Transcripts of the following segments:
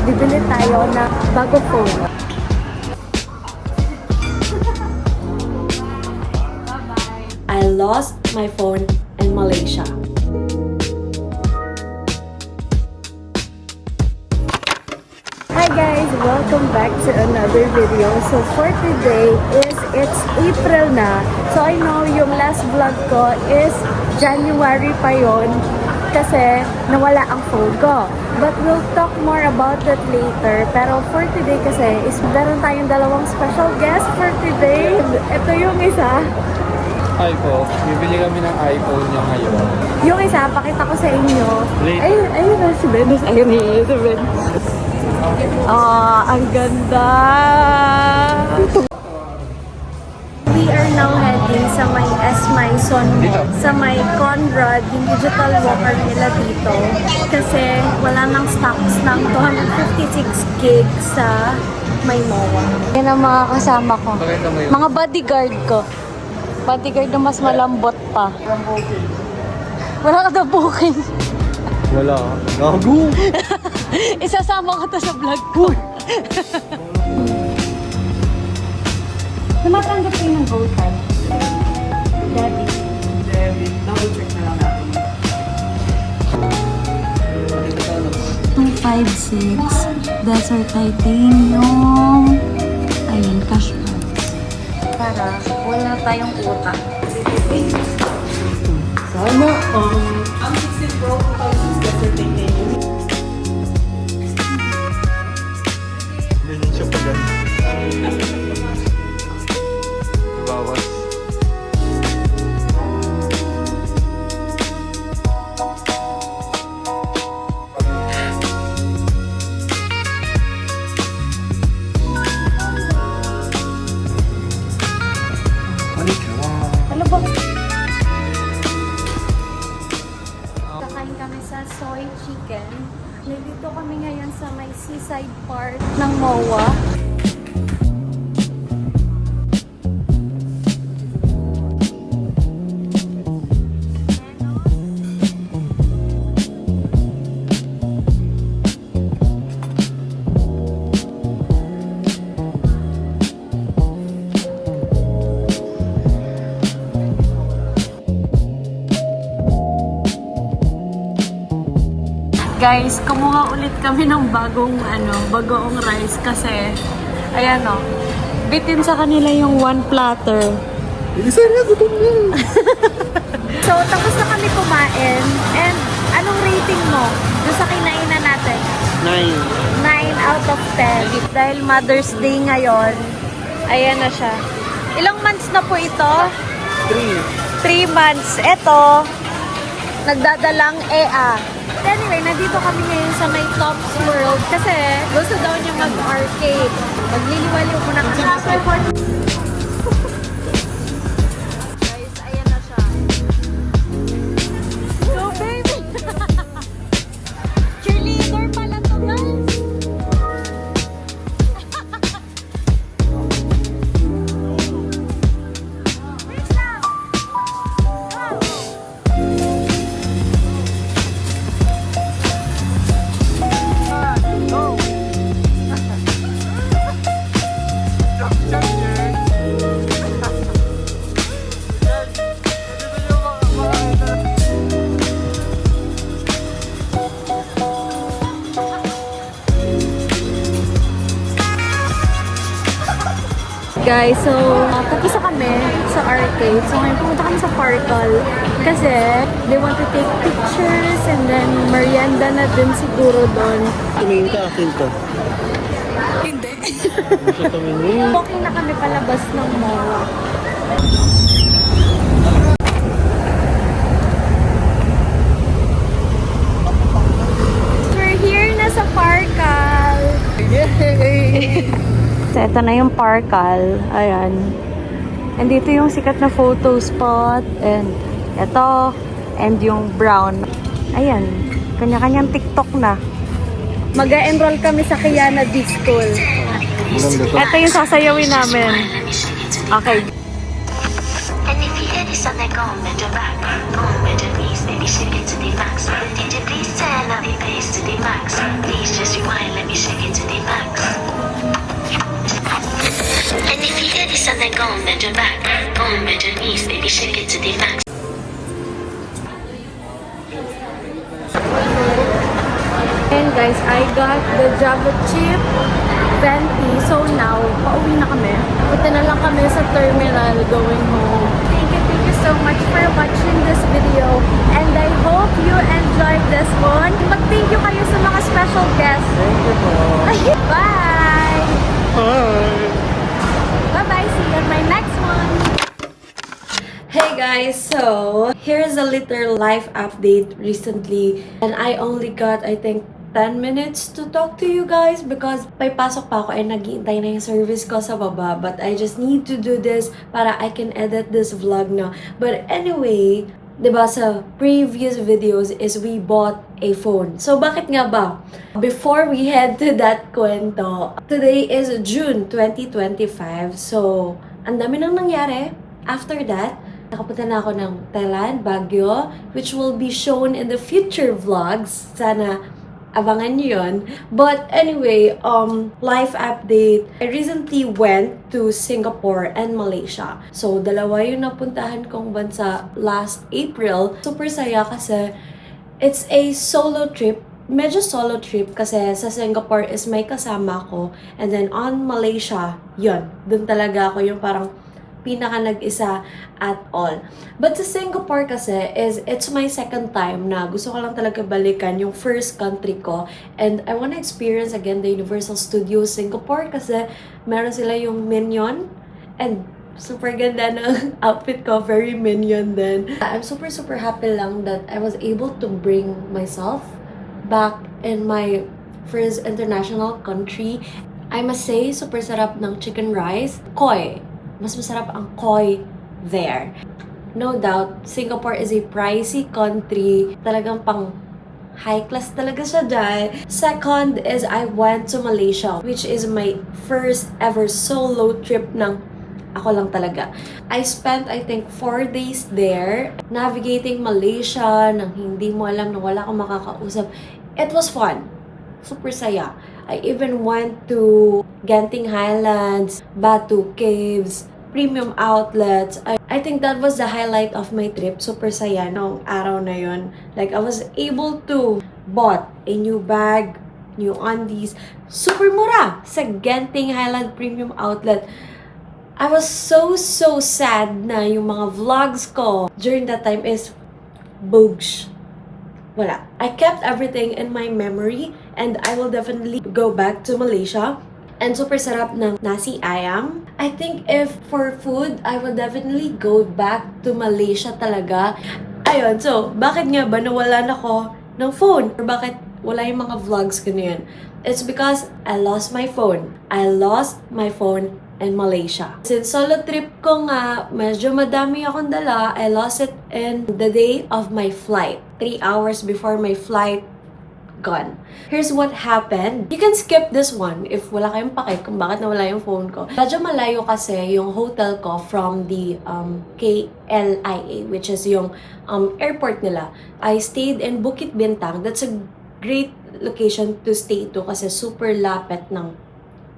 Bibili tayo ng bagong phone. I lost my phone in Malaysia. Hi guys! Welcome back to another video. So for today it's April na. So I know yung last vlog ko is January pa yon kasi nawala ang phone ko. But we'll talk more about that later. Pero for today kasi is meron tayong dalawang special guest for today. Ito yung isa. Hi po, bibili kami ng iPhone niya ngayon. Yung isa, pakita ko sa inyo. Late. Ayun na si Venus. Ayun si Venus. Ang ganda! We are now heading sa may Esmaison Mall. Sa may Conrad, yung digital walker nila dito. Kasi wala nang stocks ng 256 gig sa may MOA. Yan ang mga kasama ko. Pakita mo yun. Mga bodyguard ko. Bodyguard na mas malambot pa. Wala ka na booking. Wala. Gago! Isasama ko to sa vlog ko. Tumatanggap kayo ng gold card? Debit. Debit. Double check na lang natin. 256 Desert Titanium. Ayun, cash card. Para wala tayong utang. Sana ang 16 Pro 2006 Desert Titanium. Ganyan siya pa ganun. Bawas. Ano ba? Kakain kami sa soy chicken. Nandito kami ngayon sa may seaside part ng MOA. Guys, kumuha ulit kami ng bagong rice kasi ayan o, bitin sa kanila yung one platter. Bilisan na, gutom na. So, tapos na kami kumain and anong rating mo doon sa kinainan natin? 9 out of 10. Dahil Mother's Day ngayon, ayan na siya. Ilang months na po ito? 3 months. Ito, nagdadalang EA. Anyway, nandito kami ngayon sa may Tops World kasi gusto daw niya mag-arcade. Magliliwaliw muna kami. Guys, ayan na siya. Go, baby! Cheerleader pala to, guys! Guys, so tapos na kami sa arcade. So ngayon pumunta kami sa Parkal kasi they want to take pictures and then merienda na din siguro doon. Tumingin ka, akin to. Hindi. Hindi siya tumingin. Okay na kami palabas ng MOA. We're here na sa Parkal. Yay! So, ito na yung Parkal. Ayan. And dito yung sikat na photo spot. And ito. And yung brown. Ayan. Kanya-kanyang TikTok na. Mag-enroll kami sa Kiana D-School. Maganda to. Ito yung sasayawin namin. Okay. And if you hit the sun that gone and the back. Gone with the knees, baby, shake it to the max. DJ, please turn up the bass to the max. Please just rewind, let me shake it to the max. And if you hear the sun that gone and the back. Gone with the knees, baby, shake it to the max. And guys, I got the Java Chip Venti. So now, pauwi na kami. Punta na lang kami sa terminal going home. Thank you so much for watching this video. And I hope you enjoyed this one. Mag-thank you kayo sa mga special guests. Thank you po. Bye! Bye! Bye-bye! See you on my next one! Hey guys, so here's a little life update recently. And I only got, I think, 10 minutes to talk to you guys because may pasok pa ako and naghihintay na yung service ko sa baba. But I just need to do this para I can edit this vlog na. But anyway, diba sa previous videos is we bought a phone. So bakit nga ba? Before we head to that kwento, today is June 2025. So, ang dami nang nangyari. After that, nakapunta na ako ng Thailand, Baguio, which will be shown in the future vlogs. Sana abangan nyo yun. But anyway, life update. I recently went to Singapore and Malaysia. So, dalawa yung napuntahan kong bansa last April. Super saya kasi it's a solo trip. Medyo solo trip kasi sa Singapore is may kasama ko. And then on Malaysia, yun. Dun talaga ako yung parang pinaka nag-isa at all. But sa Singapore kasi it's my second time na gusto ko lang talaga balikan yung first country ko. And I wanna experience again the Universal Studios Singapore kasi meron sila yung Minion. And super ganda ng outfit ko, very Minion din. I'm super happy lang that I was able to bring myself back in my first international country. I must say, super sarap ng chicken rice. Koi. Mas masarap ang koi there. No doubt, Singapore is a pricey country. Talagang pang high class talaga siya dyan. Second is I went to Malaysia, which is my first ever solo trip ng ako lang talaga. I spent, I think, 4 days there, navigating Malaysia, nang hindi mo alam na wala kang makakausap. It was fun. Super saya. I even went to Genting Highlands, Batu Caves, premium outlets. I think that was the highlight of my trip. Super saya nung araw na yun. Like, I was able to bought a new bag, new undies. Super mura sa Genting Highland Premium Outlet. I was so sad na yung mga vlogs ko during that time is boogs. Wala. I kept everything in my memory and I will definitely go back to Malaysia. And super sarap ng nasi ayam. I think if for food, I will definitely go back to Malaysia talaga. Ayun, so bakit nga ba nawalan ako ng phone? Or bakit wala yung mga vlogs ko na yun? It's because I lost my phone. I lost my phone in Malaysia. Since solo trip ko nga, medyo madami akong dala, I lost it in the day of my flight. 3 hours before my flight, gone. Here's what happened. You can skip this one if wala kayong pake kung bakit nawala yung phone ko. Medyo malayo kasi yung hotel ko from the KLIA, which is yung airport nila. I stayed in Bukit Bintang. That's a great location to stay to kasi super lapit ng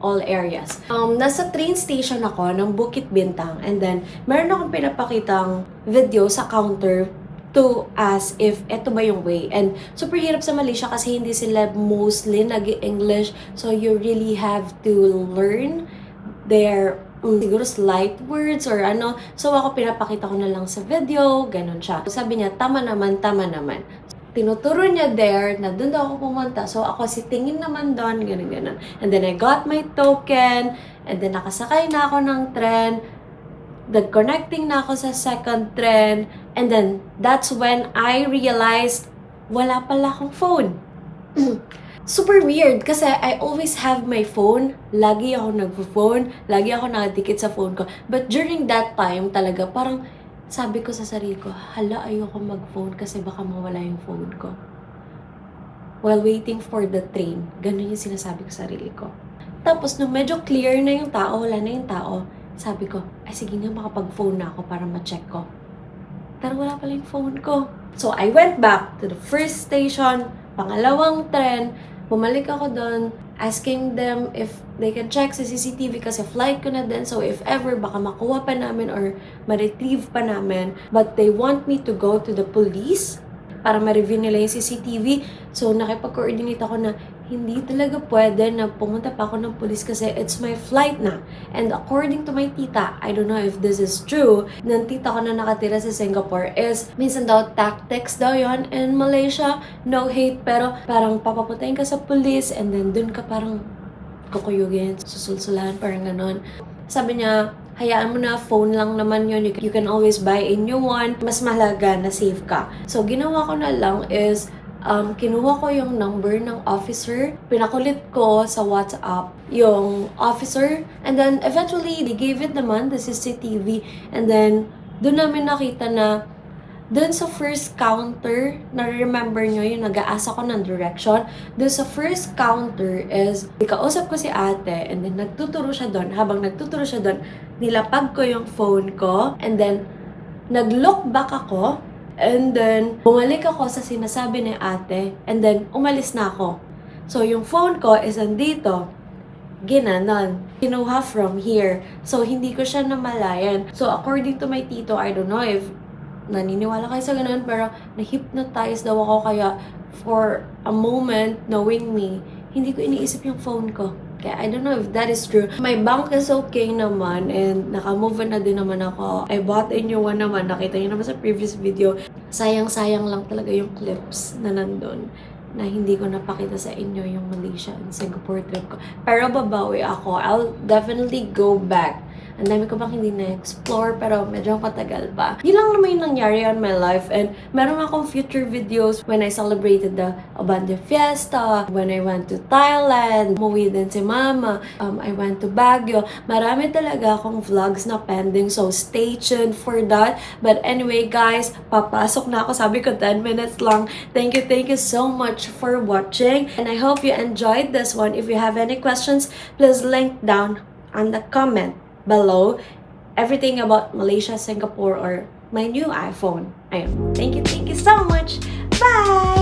all areas. Nasa train station ako ng Bukit Bintang and then meron akong pinapakitang video sa counter to ask if eto ba yung way. And super hirap sa Malaysia kasi hindi sila mostly nag-English. So you really have to learn their siguro slight words or ano. So ako pinapakita ko na lang sa video, ganun siya. Sabi niya, tama naman. Tinuturo niya there na doon daw ako pumunta. So ako tingin naman doon, ganun. And then I got my token and then nakasakay na ako ng tren. Connecting na ako sa second trend. And then, that's when I realized, wala pala akong phone. Super weird kasi I always have my phone. Lagi ako nagpo-phone. Lagi ako nakadikit sa phone ko. But during that time, talaga, parang sabi ko sa sarili ko, hala, ayoko mag-phone kasi baka mawala yung phone ko. While waiting for the train. Ganun yung sinasabi ko sa sarili ko. Tapos, nung medyo clear na yung tao, wala na yung tao, sabi ko, ay sige nga makapag-phone na ako para ma-check ko. Pero wala pala yung phone ko. So, I went back to the first station, pangalawang tren, bumalik ako doon, asking them if they can check sa CCTV kasi flight ko na din. So, if ever, baka makuha pa namin or ma-retrieve pa namin. But they want me to go to the police para ma-review nila yung CCTV. So, nakipag-coordinate ako na hindi talaga pwede na pumunta pa ako ng police kasi it's my flight na. And according to my tita, I don't know if this is true, ng tita ko na nakatira sa Singapore is, minsan daw tactics daw yon in Malaysia, no hate, pero parang papapuntahin ka sa police and then dun ka parang kukuyugin, susulsulan, parang ganon. Sabi niya, hayaan mo na, phone lang naman yun. You can always buy a new one. Mas mahalaga na safe ka. So, ginawa ko na lang is, kinuha ko yung number ng officer. Pinakulit ko sa WhatsApp yung officer. And then, eventually, they gave it naman, the CCTV. And then, doon namin nakita na doon sa first counter, na-remember nyo yung nag-aasa ko ng direction, doon sa first counter is, ikausap ko si ate, and then nagtuturo siya doon. Habang nagtuturo siya doon, nilapag ko yung phone ko, and then, nag-look back ako, and then, bumalik ako sa sinasabi ni ate, and then, umalis na ako. So, yung phone ko is andito, ginanon. Kinuha from here. So, hindi ko siya namalayan. So, according to my tito, I don't know if naniniwala kayo sa ganun, pero na-hypnotize daw ako, kaya for a moment, knowing me, hindi ko iniisip yung phone ko. Kaya I don't know if that is true. My bank is okay naman and naka-move on na din naman ako. I bought a new one naman. Nakita niyo naman sa previous video. Sayang-sayang lang talaga yung clips na nandun na hindi ko napakita sa inyo yung Malaysia and Singapore trip ko. Pero babawi ako. I'll definitely go back. Ang dami ko bang hindi na-explore, pero medyo patagal pa. Yun lang naman yung nangyari on my life. And meron akong future videos when I celebrated the Abande Fiesta, when I went to Thailand, umuwi din si Mama, I went to Baguio. Marami talaga akong vlogs na pending, so stay tuned for that. But anyway guys, papasok na ako. Sabi ko 10 minutes lang. Thank you so much for watching. And I hope you enjoyed this one. If you have any questions, please link down on the comment below everything about Malaysia, Singapore, or my new iPhone. Ayun. Thank you so much. Bye!